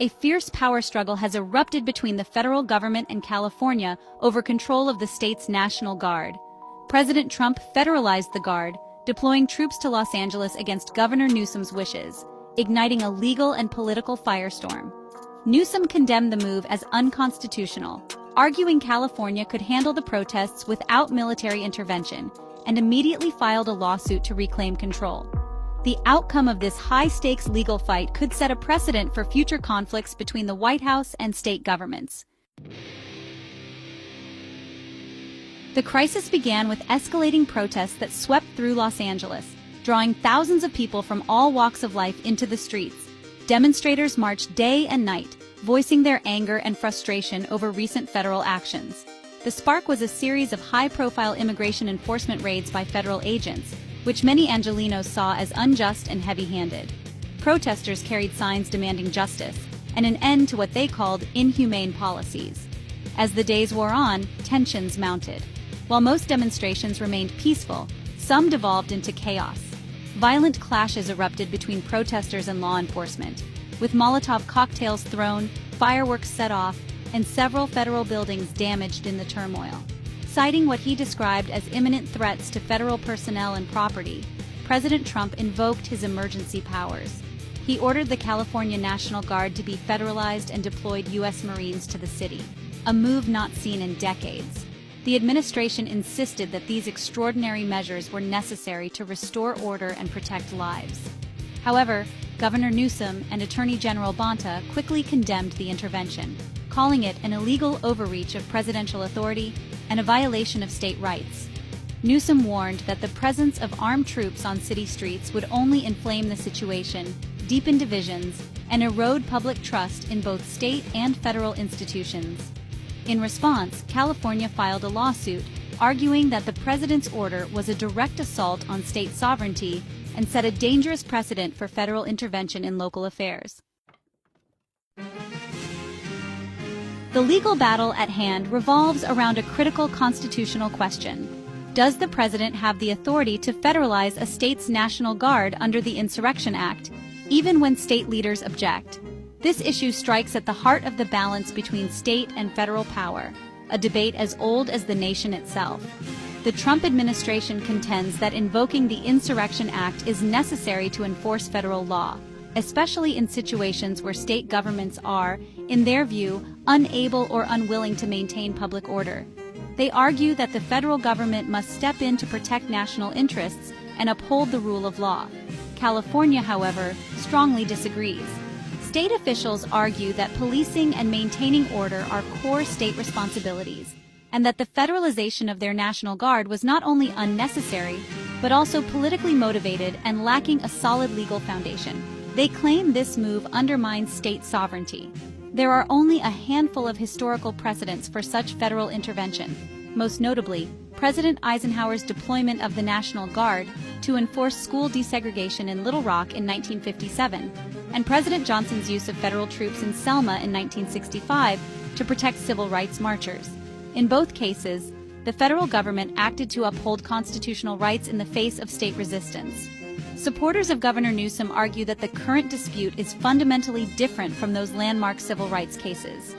a fierce power struggle has erupted between the federal government and California over control of the state's National Guard. President Trump federalized the Guard, deploying troops to Los Angeles against Governor Newsom's wishes, igniting a legal and political firestorm. Newsom condemned the move as unconstitutional, arguing California could handle the protests without military intervention, and immediately filed a lawsuit to reclaim control. The outcome of this high-stakes legal fight could set a precedent for future conflicts between the White House and state governments. The crisis began with escalating protests that swept through Los Angeles, drawing thousands of people from all walks of life into the streets. Demonstrators marched day and night, voicing their anger and frustration over recent federal actions. The spark was a series of high-profile immigration enforcement raids by federal agents, which many Angelenos saw as unjust and heavy-handed. Protesters carried signs demanding justice and an end to what they called inhumane policies. As the days wore on, tensions mounted. While most demonstrations remained peaceful, some devolved into chaos. Violent clashes erupted between protesters and law enforcement, with Molotov cocktails thrown, fireworks set off, and several federal buildings damaged in the turmoil. Citing what he described as imminent threats to federal personnel and property, President Trump invoked his emergency powers. He ordered the California National Guard to be federalized and deployed U.S. Marines to the city, a move not seen in decades. The administration insisted that these extraordinary measures were necessary to restore order and protect lives. However, Governor Newsom and Attorney General Bonta quickly condemned the intervention, calling it an illegal overreach of presidential authority and a violation of state rights. Newsom warned that the presence of armed troops on city streets would only inflame the situation, deepen divisions, and erode public trust in both state and federal institutions. In response, California filed a lawsuit arguing that the president's order was a direct assault on state sovereignty and set a dangerous precedent for federal intervention in local affairs. The legal battle at hand revolves around a critical constitutional question. Does the president have the authority to federalize a state's National Guard under the Insurrection Act, even when state leaders object? This issue strikes at the heart of the balance between state and federal power, a debate as old as the nation itself. The Trump administration contends that invoking the Insurrection Act is necessary to enforce federal law, especially in situations where state governments are, in their view, unable or unwilling to maintain public order. They argue that the federal government must step in to protect national interests and uphold the rule of law. California, however, strongly disagrees. State officials argue that policing and maintaining order are core state responsibilities, and that the federalization of their National Guard was not only unnecessary, but also politically motivated and lacking a solid legal foundation. They claim this move undermines state sovereignty. There are only a handful of historical precedents for such federal intervention, most notably President Eisenhower's deployment of the National Guard to enforce school desegregation in Little Rock in 1957, and President Johnson's use of federal troops in Selma in 1965 to protect civil rights marchers. In both cases, the federal government acted to uphold constitutional rights in the face of state resistance. Supporters of Governor Newsom argue that the current dispute is fundamentally different from those landmark civil rights cases.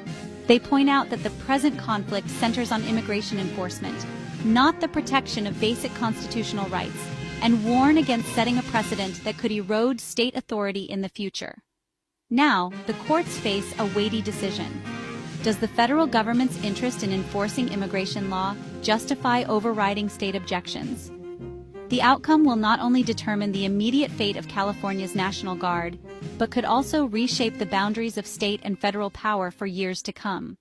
They point out that the present conflict centers on immigration enforcement, not the protection of basic constitutional rights, and warn against setting a precedent that could erode state authority in the future. Now, the courts face a weighty decision. Does the federal government's interest in enforcing immigration law justify overriding state objections? The outcome will not only determine the immediate fate of California's National Guard, but could also reshape the boundaries of state and federal power for years to come.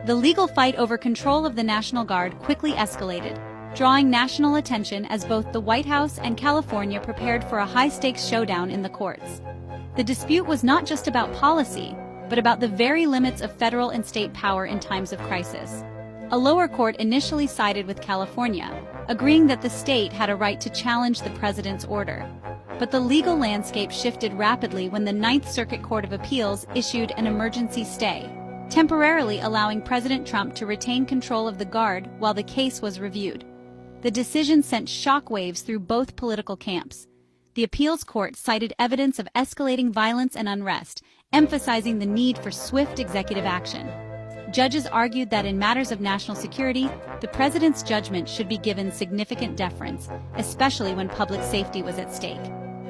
The legal fight over control of the National Guard quickly escalated, drawing national attention as both the White House and California prepared for a high-stakes showdown in the courts. The dispute was not just about policy, but about the very limits of federal and state power in times of crisis. A lower court initially sided with California, agreeing that the state had a right to challenge the president's order. But the legal landscape shifted rapidly when the Ninth Circuit Court of Appeals issued an emergency stay, temporarily allowing President Trump to retain control of the Guard while the case was reviewed. The decision sent shockwaves through both political camps. The appeals court cited evidence of escalating violence and unrest, emphasizing the need for swift executive action. Judges argued that in matters of national security, the president's judgment should be given significant deference, especially when public safety was at stake.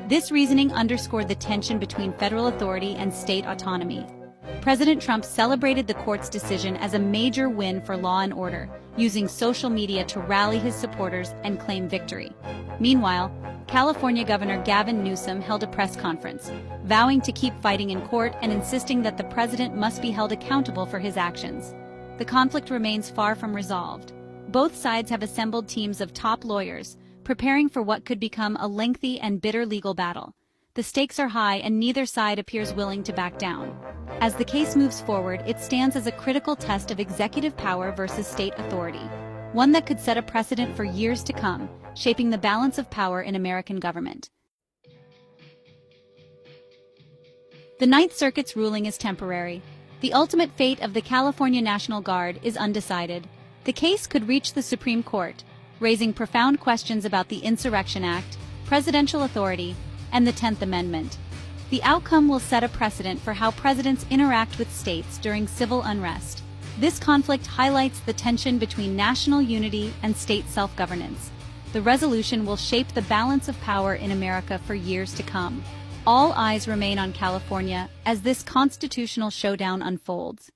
This reasoning underscored the tension between federal authority and state autonomy. President Trump celebrated the court's decision as a major win for law and order, using social media to rally his supporters and claim victory. Meanwhile, California Governor Gavin Newsom held a press conference, vowing to keep fighting in court and insisting that the president must be held accountable for his actions. The conflict remains far from resolved. Both sides have assembled teams of top lawyers, preparing for what could become a lengthy and bitter legal battle. The stakes are high and neither side appears willing to back down. As the case moves forward, it stands as a critical test of executive power versus state authority, one that could set a precedent for years to come, shaping the balance of power in American government. The Ninth Circuit's ruling is temporary. The ultimate fate of the California National Guard is undecided. The case could reach the Supreme Court, raising profound questions about the Insurrection Act, presidential authority, and the 10th Amendment. The outcome will set a precedent for how presidents interact with states during civil unrest. This conflict highlights the tension between national unity and state self-governance. The resolution will shape the balance of power in America for years to come. All eyes remain on California as this constitutional showdown unfolds.